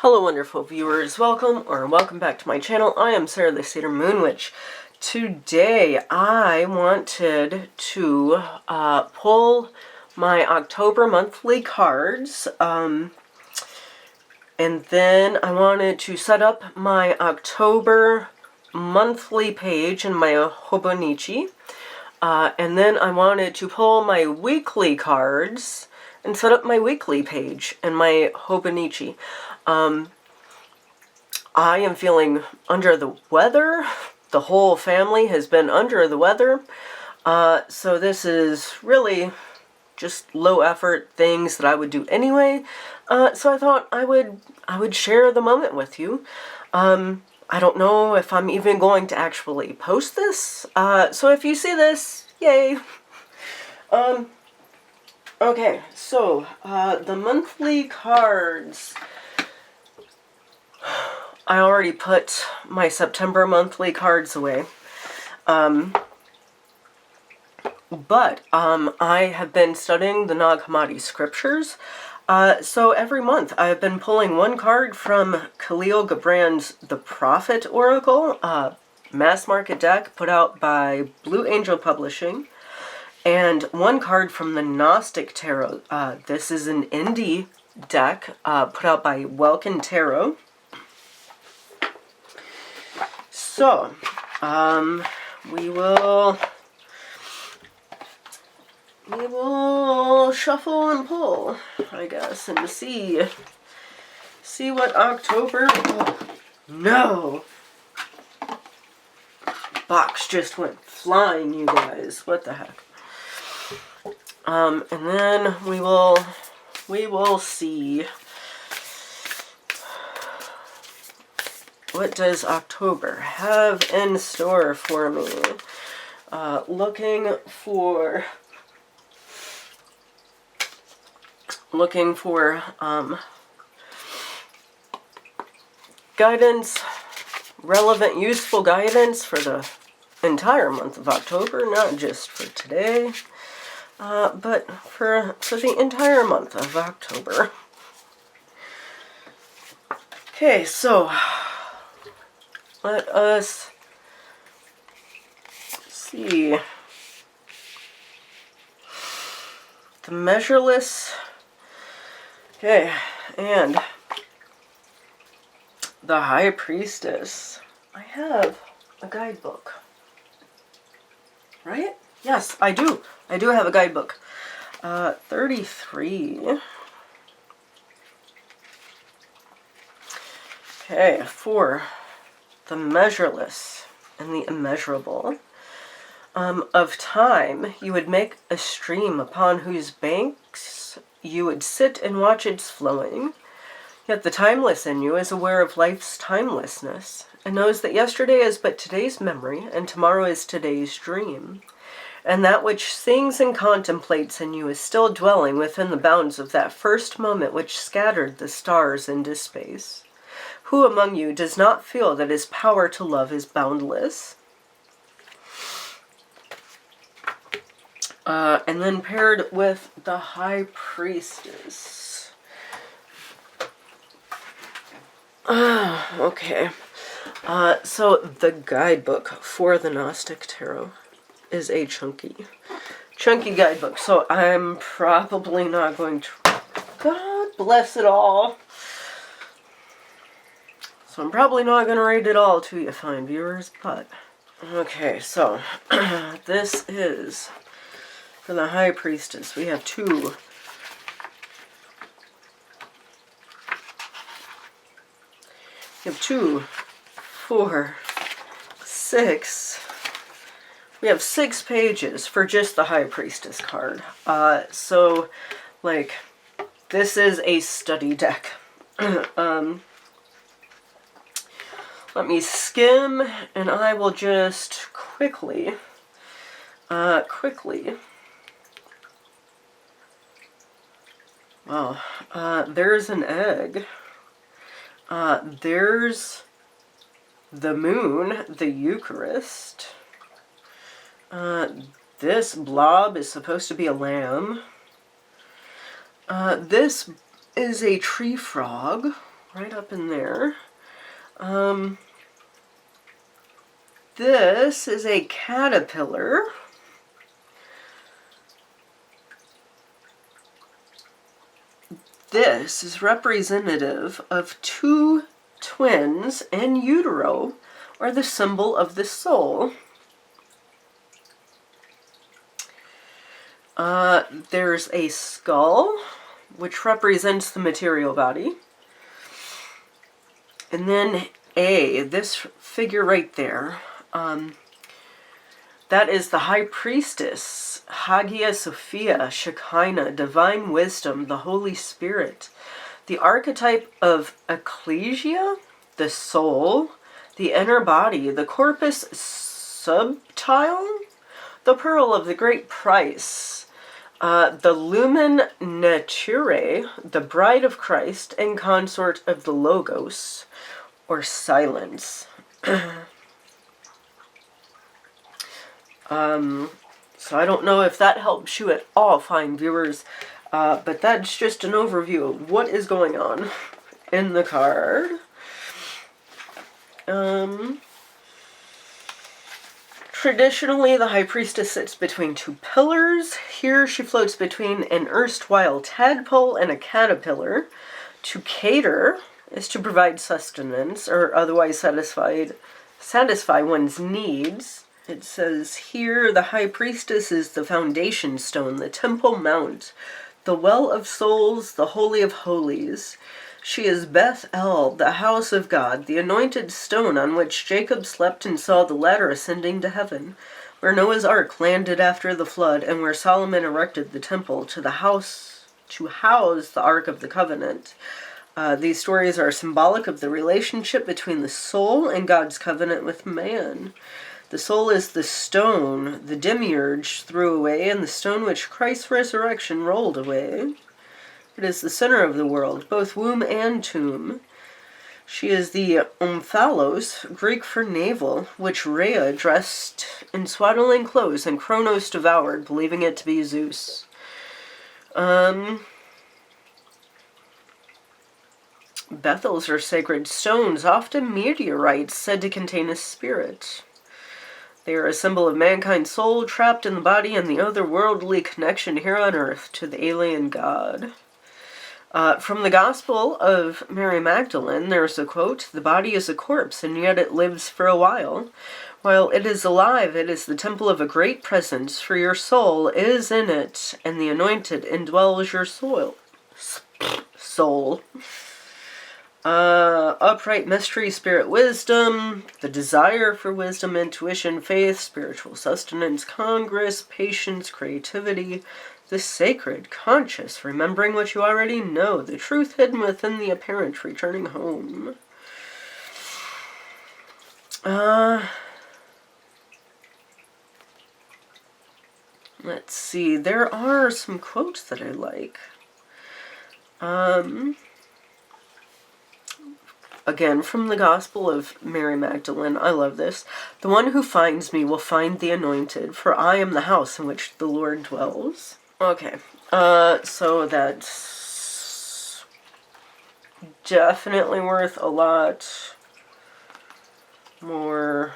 Hello wonderful viewers, welcome back to my channel. I am Sarah the Satyr Moon Witch. Today I wanted to pull my October monthly cards, and then I wanted to set up my October monthly page in my Hobonichi, and then I wanted to pull my weekly cards and set up my weekly page in my Hobonichi. I am feeling under the weather. The whole family has been under the weather. So this is really just low effort things that I would do anyway. So I thought I would share the moment with you. I don't know if I'm even going to actually post this. So if you see this, yay. Okay, so the monthly cards. I already put my September monthly cards away. But I have been studying the Nag Hammadi scriptures. So every month I've been pulling one card from Khalil Gibran's The Prophet Oracle, mass market deck put out by Blue Angel Publishing, and one card from the Gnostic Tarot. This is an indie deck put out by Welkin Tarot. So, we will shuffle and pull, I guess, and see what October. Oh, no, box just went flying, you guys. What the heck? And then we will see. What does October have in store for me? Looking for guidance, relevant, useful guidance for the entire month of October, not just for today, but for the entire month of October. Okay, so let us see. The Measureless. Okay, and the High Priestess. I have a guidebook. Right? Yes, I do. I do have a guidebook. 33. Okay, for the measureless and the immeasurable. Of time, you would make a stream upon whose banks you would sit and watch its flowing. Yet the timeless in you is aware of life's timelessness, and knows that yesterday is but today's memory, and tomorrow is today's dream. And that which sings and contemplates in you is still dwelling within the bounds of that first moment which scattered the stars into space. Who among you does not feel that his power to love is boundless? And then paired with the High Priestess. Okay. So the guidebook for the Gnostic Tarot is a chunky guidebook. So I'm probably not going to... God bless it all. So I'm probably not going to read it all to you fine viewers, but... Okay, so this is for the High Priestess. We have two. We have 2, 4, 6. We have 6 pages for just the High Priestess card. So, like, this is a study deck. Let me skim, and I will just quickly, wow, there's an egg, there's the moon, the Eucharist, this blob is supposed to be a lamb, this is a tree frog, right up in there. This is a caterpillar. This is representative of two twins in utero, or the symbol of the soul. There's a skull, which represents the material body. And then this figure right there, that is the High Priestess, Hagia Sophia, Shekinah, Divine Wisdom, the Holy Spirit. The archetype of Ecclesia, the soul, the inner body, the corpus subtile, the pearl of the great price, the lumen naturae, the bride of Christ, and consort of the Logos, or silence. So I don't know if that helps you at all, fine viewers, but that's just an overview of what is going on in the card. Traditionally, the High Priestess sits between two pillars. Here she floats between an erstwhile tadpole and a caterpillar. To cater is to provide sustenance or otherwise satisfy one's needs. It says here, the High Priestess is the foundation stone, the Temple Mount, the Well of Souls, the Holy of Holies. She is Beth El, the house of God, the anointed stone on which Jacob slept and saw the ladder ascending to heaven, where Noah's ark landed after the flood, and where Solomon erected the temple to house the Ark of the Covenant. These stories are symbolic of the relationship between the soul and God's covenant with man. The soul is the stone the demiurge threw away, and the stone which Christ's resurrection rolled away. It is the center of the world, both womb and tomb. She is the omphalos, Greek for navel, which Rhea dressed in swaddling clothes and Kronos devoured, believing it to be Zeus. Bethels are sacred stones, often meteorites, said to contain a spirit. They are a symbol of mankind's soul trapped in the body and the otherworldly connection here on earth to the alien God. From the Gospel of Mary Magdalene, there's a quote, "The body is a corpse, and yet it lives for a while. While it is alive, it is the temple of a great presence, for your soul is in it, and the anointed indwells your soul. Upright mystery, spirit wisdom, the desire for wisdom, intuition, faith, spiritual sustenance, congress, patience, creativity, the sacred, conscious, remembering what you already know, the truth hidden within the apparent, returning home." Let's see, there are some quotes that I like. Again, from the Gospel of Mary Magdalene, I love this. "The one who finds me will find the anointed, for I am the house in which the Lord dwells." Okay, so that's definitely worth a lot more,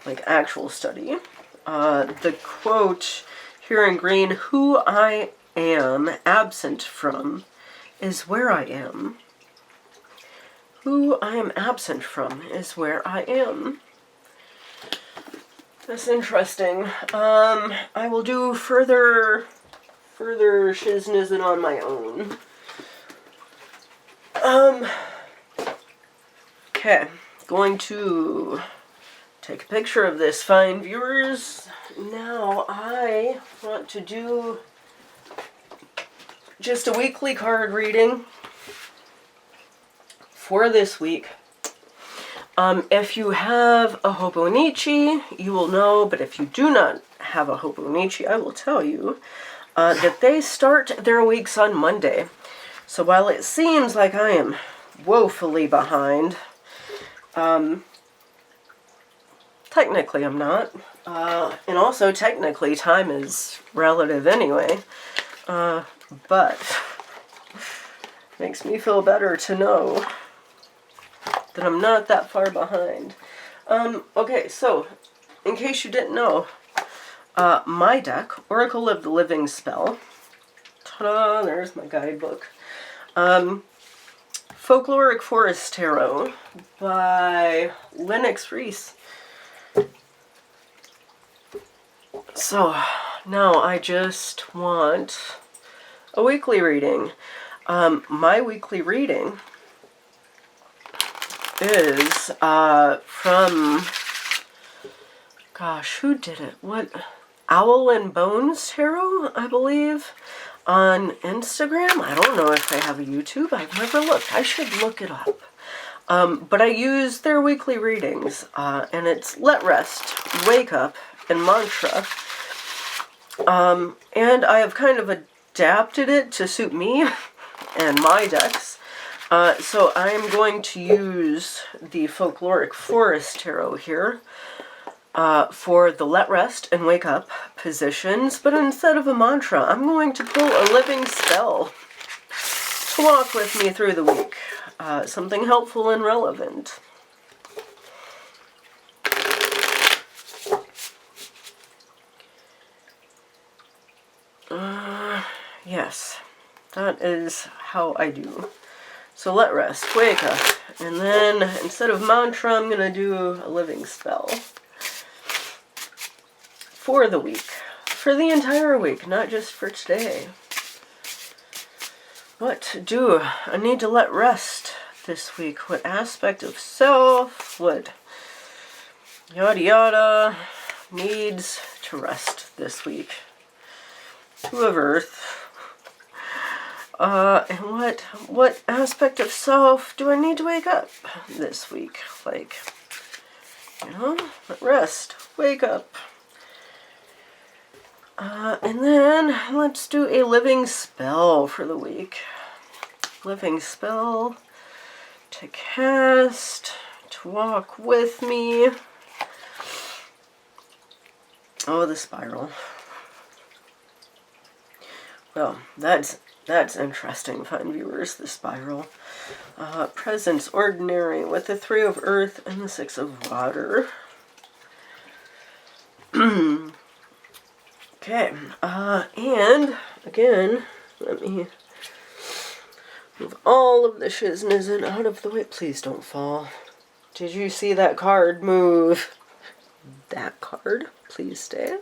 like, actual study. The quote here in green, "Who I am absent from is where I am." Who I am absent from is where I am. That's interesting. I will do further shiznizzing on my own. Okay, going to take a picture of this, fine viewers. Now I want to do just a weekly card reading for this week. If you have a Hobonichi, you will know, but if you do not have a Hobonichi, I will tell you that they start their weeks on Monday. So while it seems like I am woefully behind, technically I'm not. And also, technically, time is relative anyway. But Makes me feel better to know that I'm not that far behind. Okay, so, in case you didn't know, my deck, Oracle of the Living Spell. Ta-da, there's my guidebook. Folkloric Forest Tarot by Lennox Reese. So, now I just want a weekly reading. My weekly reading is from, gosh, who did it? What? Owl and Bones Tarot, I believe, on Instagram. I don't know if they have a YouTube. I've never looked. I should look it up. But I use their weekly readings, and it's Let Rest, Wake Up, and Mantra. And I have kind of adapted it to suit me and my decks. So I'm going to use the Folkloric Forest Tarot here for the Let Rest and Wake Up positions. But instead of a mantra, I'm going to pull a living spell to walk with me through the week. Something helpful and relevant. Yes, that is how I do. So let rest, wake up, and then instead of mantra, I'm going to do a living spell for the week, for the entire week, not just for today. What do I need to let rest this week? What aspect of self, what yada yada needs to rest this week? Two of Earth. And what aspect of self do I need to wake up this week? Like, you know, rest, wake up. And then let's do a living spell for the week. Living spell to cast, to walk with me. Oh, the spiral. Well, that's interesting, fine viewers, the spiral. Presence, ordinary, with the 3 of Earth and the 6 of Water. Okay, and, again, let me move all of the shiznizin out of the way. Please don't fall. Did you see that card move? That card? Please stay.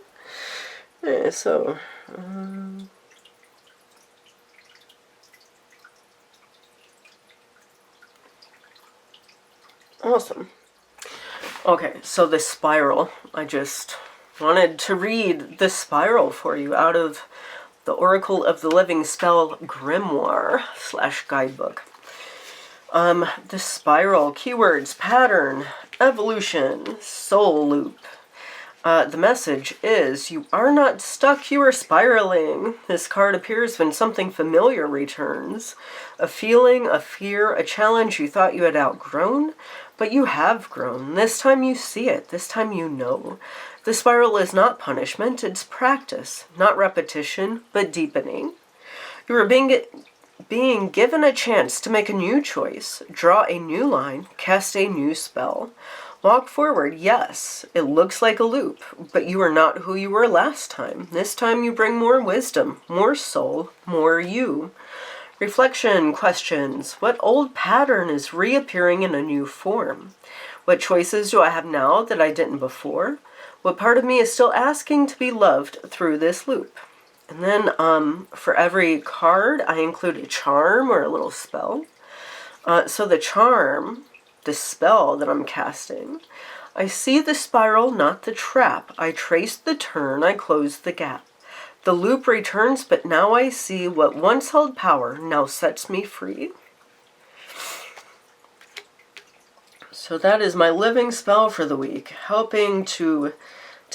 Okay, so, awesome. Okay, so the spiral. I just wanted to read the spiral for you out of the Oracle of the Living Spell Grimoire / guidebook. The spiral, keywords, pattern, evolution, soul loop. The message is, you are not stuck, you are spiraling. This card appears when something familiar returns. A feeling, a fear, a challenge you thought you had outgrown, but you have grown. This time you see it, this time you know. The spiral is not punishment, it's practice. Not repetition, but deepening. You are being given a chance to make a new choice, draw a new line, cast a new spell. Walk forward, yes, it looks like a loop, but you are not who you were last time. This time you bring more wisdom, more soul, more you. Reflection, questions. What old pattern is reappearing in a new form? What choices do I have now that I didn't before? What part of me is still asking to be loved through this loop? And then for every card, I include a charm or a little spell. So the charm, the spell that I'm casting, I see the spiral, not the trap. I trace the turn, I close the gap. The loop returns, but now I see what once held power now sets me free. So that is my living spell for the week, helping to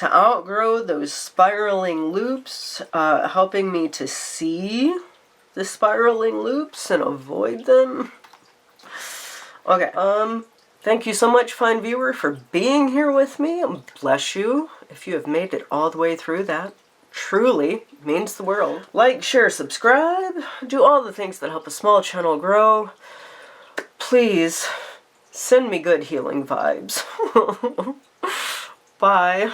outgrow those spiraling loops, helping me to see the spiraling loops and avoid them. Okay, thank you so much, fine viewer, for being here with me. Bless you if you have made it all the way through that. Truly, means the world. Like, share, subscribe. Do all the things that help a small channel grow. Please send me good healing vibes. Bye.